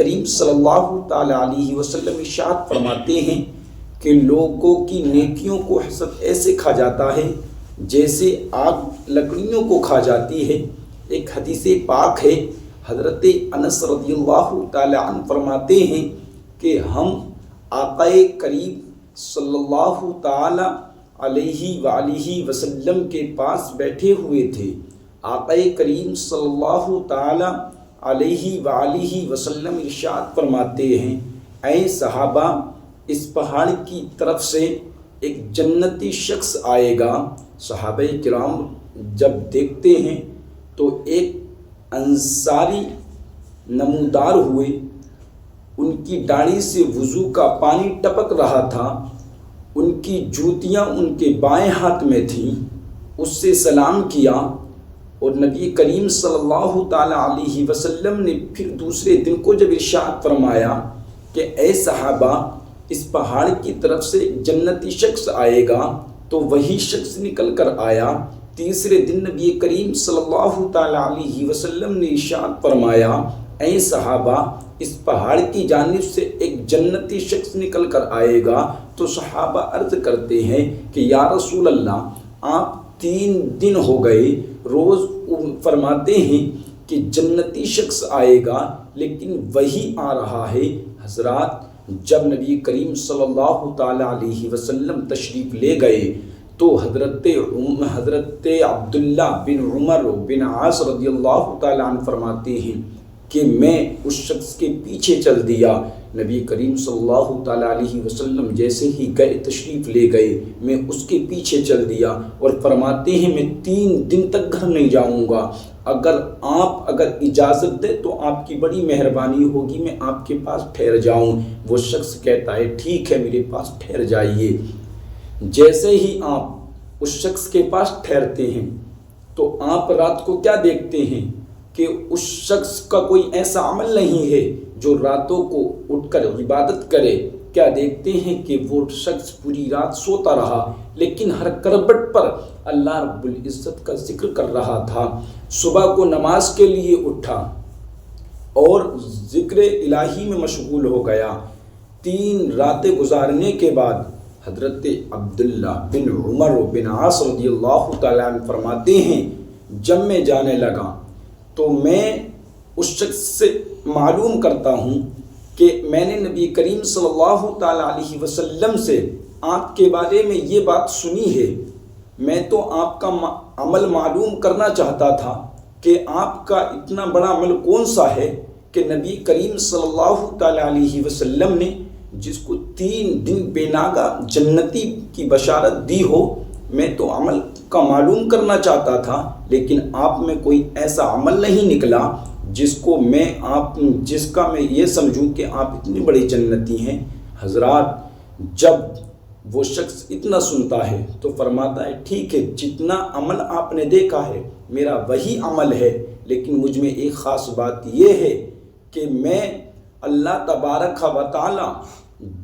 کریم صلی اللہ تعالی علیہ وسلم ارشاد فرماتے ہیں کہ لوگوں کی نیکیوں کو حسد ایسے کھا جاتا ہے جیسے آگ لکڑیوں کو کھا جاتی ہے۔ ایک حدیث پاک ہے، حضرت انس رضی اللہ تعالی عنہ فرماتے ہیں کہ ہم آقا کریم صلی اللہ تعالی علیہ وآلہ وسلم کے پاس بیٹھے ہوئے تھے۔ آقا کریم صلی اللہ تعالی علیہ وآلہ وسلم ارشاد فرماتے ہیں، اے صحابہ، اس پہاڑ کی طرف سے ایک جنتی شخص آئے گا۔ صحابہ کرام جب دیکھتے ہیں تو ایک انصاری نمودار ہوئے، ان کی داڑھی سے وضو کا پانی ٹپک رہا تھا، ان کی جوتیاں ان کے بائیں ہاتھ میں تھیں، اس سے سلام کیا، اور نبی کریم صلی اللہ تعالی علیہ وسلم نے پھر دوسرے دن کو جب ارشاد فرمایا کہ اے صحابہ، اس پہاڑ کی طرف سے جنتی شخص آئے گا، تو وہی شخص نکل کر آیا۔ تیسرے دن نبی کریم صلی اللہ تعالی علیہ وسلم نے ارشاد فرمایا، اے صحابہ، اس پہاڑ کی جانب سے ایک جنتی شخص نکل کر آئے گا۔ تو صحابہ عرض کرتے ہیں کہ یا رسول اللہ، آپ 3 دن ہو گئے روز فرماتے ہیں کہ جنتی شخص آئے گا لیکن وہی آ رہا ہے۔ حضرات، جب نبی کریم صلی اللہ تعالی علیہ وسلم تشریف لے گئے تو حضرت عبداللہ بن عمر بن عاص رضی اللہ تعالی عنہ فرماتے ہیں کہ میں اس شخص کے پیچھے چل دیا۔ نبی کریم صلی اللہ تعالی علیہ وسلم جیسے ہی گئے، تشریف لے گئے، میں اس کے پیچھے چل دیا اور فرماتے ہیں میں 3 دن تک گھر نہیں جاؤں گا، اگر اجازت دے تو آپ کی بڑی مہربانی ہوگی، میں آپ کے پاس ٹھہر جاؤں۔ وہ شخص کہتا ہے ٹھیک ہے، میرے پاس ٹھہر جائیے۔ جیسے ہی آپ اس شخص کے پاس ٹھہرتے ہیں تو آپ رات کو کیا دیکھتے ہیں کہ اس شخص کا کوئی ایسا عمل نہیں ہے جو راتوں کو اٹھ کر عبادت کرے۔ کیا دیکھتے ہیں کہ وہ شخص پوری رات سوتا رہا لیکن ہر کربٹ پر اللہ رب العزت کا ذکر کر رہا تھا۔ صبح کو نماز کے لیے اٹھا اور ذکر الہی میں مشغول ہو گیا۔ 3 راتیں گزارنے کے بعد حضرت عبداللہ بن عمر بن عاص رضی اللہ تعالیٰ عنہ فرماتے ہیں جب میں جانے لگا تو میں اس شخص سے معلوم کرتا ہوں کہ میں نے نبی کریم صلی اللہ تعالیٰ علیہ وسلم سے آپ کے بارے میں یہ بات سنی ہے، میں تو آپ کا عمل معلوم کرنا چاہتا تھا کہ آپ کا اتنا بڑا عمل کون سا ہے کہ نبی کریم صلی اللہ تعالیٰ علیہ وسلم نے جس کو 3 دن بے ناگہ جنتی کی بشارت دی ہو۔ میں تو عمل کا معلوم کرنا چاہتا تھا لیکن آپ میں کوئی ایسا عمل نہیں نکلا جس کا میں یہ سمجھوں کہ آپ اتنی بڑی جنتی ہیں۔ حضرات، جب وہ شخص اتنا سنتا ہے تو فرماتا ہے ٹھیک ہے، جتنا عمل آپ نے دیکھا ہے میرا وہی عمل ہے، لیکن مجھ میں ایک خاص بات یہ ہے کہ میں اللہ تبارک و تعالی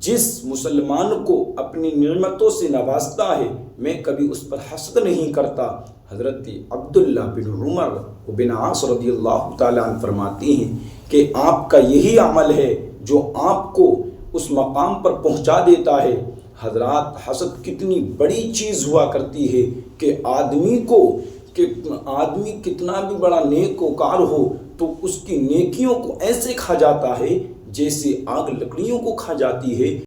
جس مسلمان کو اپنی نعمتوں سے نوازتا ہے میں کبھی اس پر حسد نہیں کرتا۔ حضرت عبداللہ بن عمر بن عاص رضی اللہ تعالیٰ عنہ فرماتے ہیں کہ آپ کا یہی عمل ہے جو آپ کو اس مقام پر پہنچا دیتا ہے۔ حضرات، حسد کتنی بڑی چیز ہوا کرتی ہے کہ آدمی کتنا بھی بڑا نیک وکار ہو تو اس کی نیکیوں کو ایسے کھا جاتا ہے جیسے آگ لکڑیوں کو کھا جاتی ہے۔